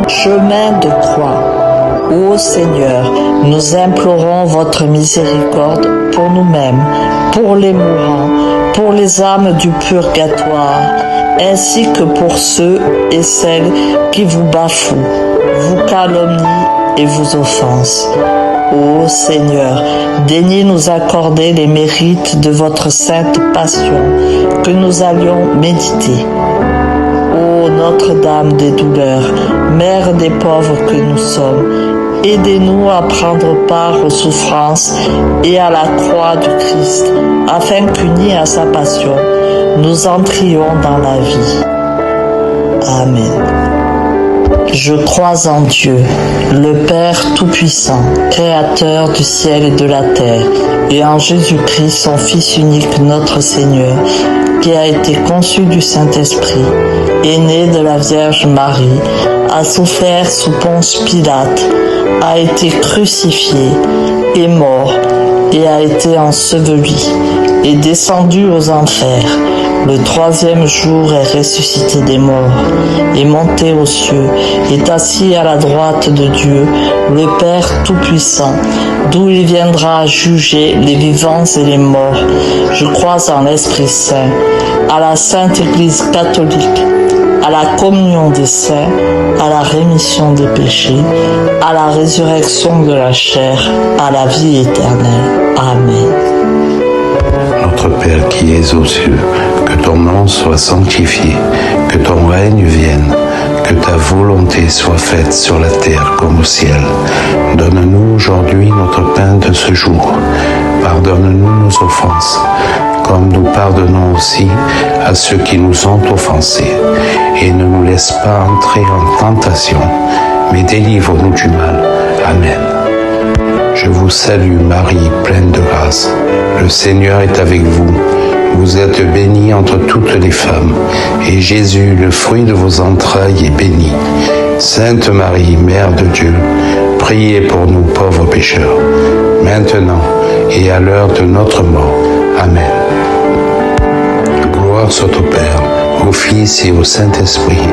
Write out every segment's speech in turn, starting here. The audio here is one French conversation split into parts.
Chemin de croix. Ô Seigneur, nous implorons votre miséricorde pour nous-mêmes, pour les mourants, pour les âmes du purgatoire, ainsi que pour ceux et celles qui vous bafouent, vous calomnient et vous offensent. Ô Seigneur, daignez nous accorder les mérites de votre sainte passion que nous allions méditer. Ô Notre-Dame des douleurs, Mère des pauvres que nous sommes, aidez-nous à prendre part aux souffrances et à la croix du Christ, afin qu'unis à sa passion, nous entrions dans la vie. Amen. Je crois en Dieu, le Père Tout-Puissant, Créateur du ciel et de la terre, et en Jésus-Christ, son Fils unique, notre Seigneur, qui a été conçu du Saint-Esprit, est né de la Vierge Marie, a souffert sous Ponce Pilate, a été crucifié, est mort et a été enseveli, est descendu aux enfers. Le troisième jour est ressuscité des morts, est monté aux cieux, est assis à la droite de Dieu, le Père Tout-Puissant, d'où il viendra juger les vivants et les morts. Je crois en l'Esprit Saint, à la Sainte Église catholique, à la communion des saints, à la rémission des péchés, à la résurrection de la chair, à la vie éternelle. Amen. Notre Père qui es aux cieux, que ton nom soit sanctifié, que ton règne vienne, que ta volonté soit faite sur la terre comme au ciel. Donne-nous aujourd'hui notre pain de ce jour. Pardonne-nous nos offenses, comme nous pardonnons aussi à ceux qui nous ont offensés. Et ne nous laisse pas entrer en tentation, mais délivre-nous du mal. Amen. Je vous salue Marie, pleine de grâce. Le Seigneur est avec vous. Vous êtes bénie entre toutes les femmes, et Jésus, le fruit de vos entrailles, est béni. Sainte Marie, Mère de Dieu, priez pour nous pauvres pécheurs, maintenant et à l'heure de notre mort. Amen. Gloire soit au Père, au Fils et au Saint-Esprit,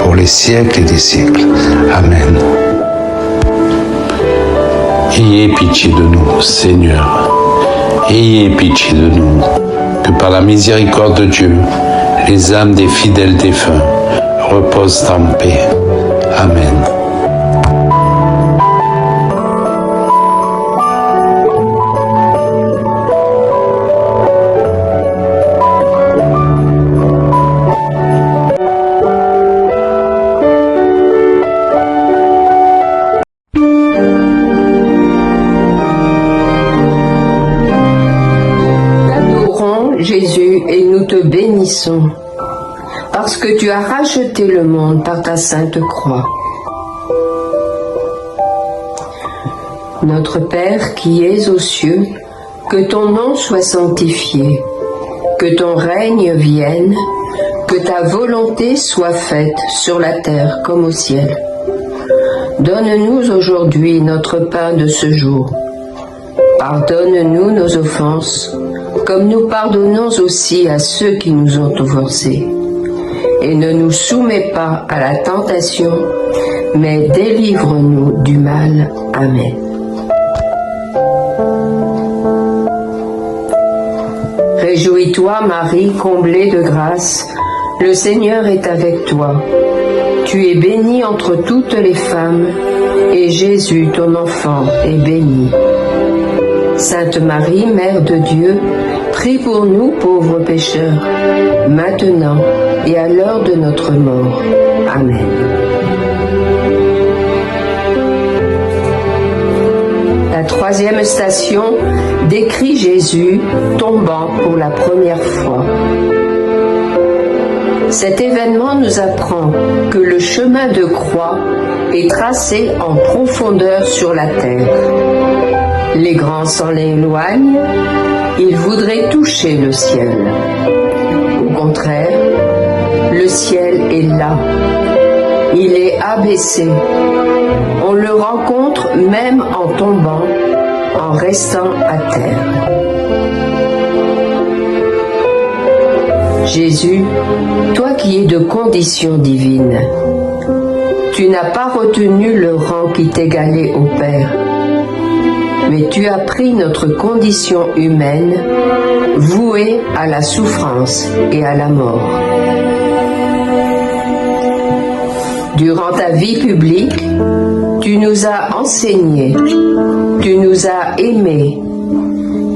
pour les siècles et des siècles. Amen. Ayez pitié de nous, Seigneur. Ayez pitié de nous, que par la miséricorde de Dieu, les âmes des fidèles défunts reposent en paix. Amen. Jésus, et nous te bénissons, parce que tu as racheté le monde par ta sainte croix. Notre Père qui es aux cieux, que ton nom soit sanctifié, que ton règne vienne, que ta volonté soit faite sur la terre comme au ciel. Donne-nous aujourd'hui notre pain de ce jour. Pardonne-nous nos offenses, comme nous pardonnons aussi à ceux qui nous ont offensés. Et ne nous soumets pas à la tentation, mais délivre-nous du mal. Amen. Réjouis-toi, Marie, comblée de grâce, le Seigneur est avec toi. Tu es bénie entre toutes les femmes, et Jésus, ton enfant, est béni. Sainte Marie, Mère de Dieu, prie pour nous pauvres pécheurs, maintenant et à l'heure de notre mort. Amen. La troisième station décrit Jésus tombant pour la première fois. Cet événement nous apprend que le chemin de croix est tracé en profondeur sur la terre. Les grands s'en éloignent, ils voudraient toucher le ciel. Au contraire, le ciel est là, il est abaissé. On le rencontre même en tombant, en restant à terre. Jésus, toi qui es de condition divine, tu n'as pas retenu le rang qui t'égalait au Père, mais tu as pris notre condition humaine, vouée à la souffrance et à la mort. Durant ta vie publique, tu nous as enseigné, tu nous as aimés,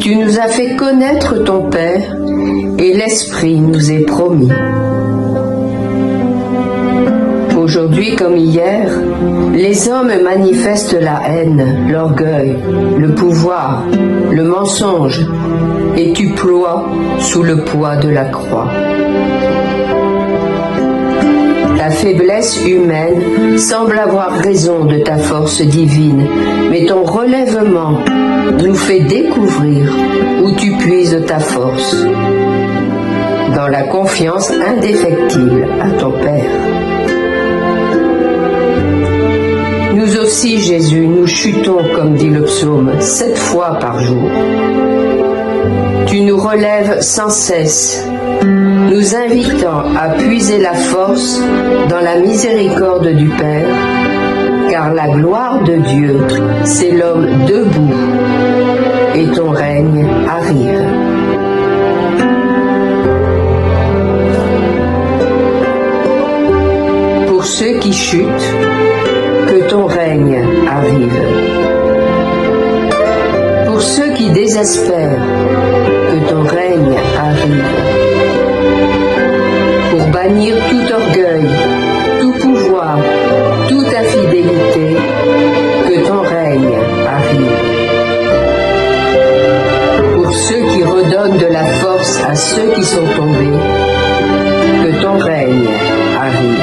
tu nous as fait connaître ton Père et l'Esprit nous est promis. Aujourd'hui comme hier, les hommes manifestent la haine, l'orgueil, le pouvoir, le mensonge, et tu ploies sous le poids de la croix. Ta faiblesse humaine semble avoir raison de ta force divine, mais ton relèvement nous fait découvrir où tu puises ta force, dans la confiance indéfectible à ton Père. Nous aussi, Jésus, nous chutons, comme dit le psaume, 7 fois par jour. Tu nous relèves sans cesse, nous invitant à puiser la force dans la miséricorde du Père, car la gloire de Dieu, c'est l'homme debout, et ton règne arrive. Pour ceux qui chutent, que ton règne arrive. Pour ceux qui désespèrent, que ton règne arrive. Pour bannir tout orgueil, tout pouvoir, toute infidélité, que ton règne arrive. Pour ceux qui redonnent de la force à ceux qui sont tombés, que ton règne arrive.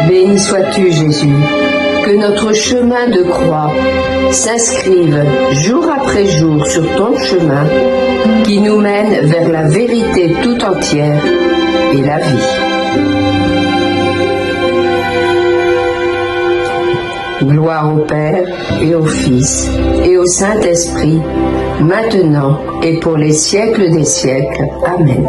Béni sois-tu, Jésus, que notre chemin de croix s'inscrive jour après jour sur ton chemin qui nous mène vers la vérité tout entière et la vie. Gloire au Père et au Fils et au Saint-Esprit, maintenant et pour les siècles des siècles. Amen.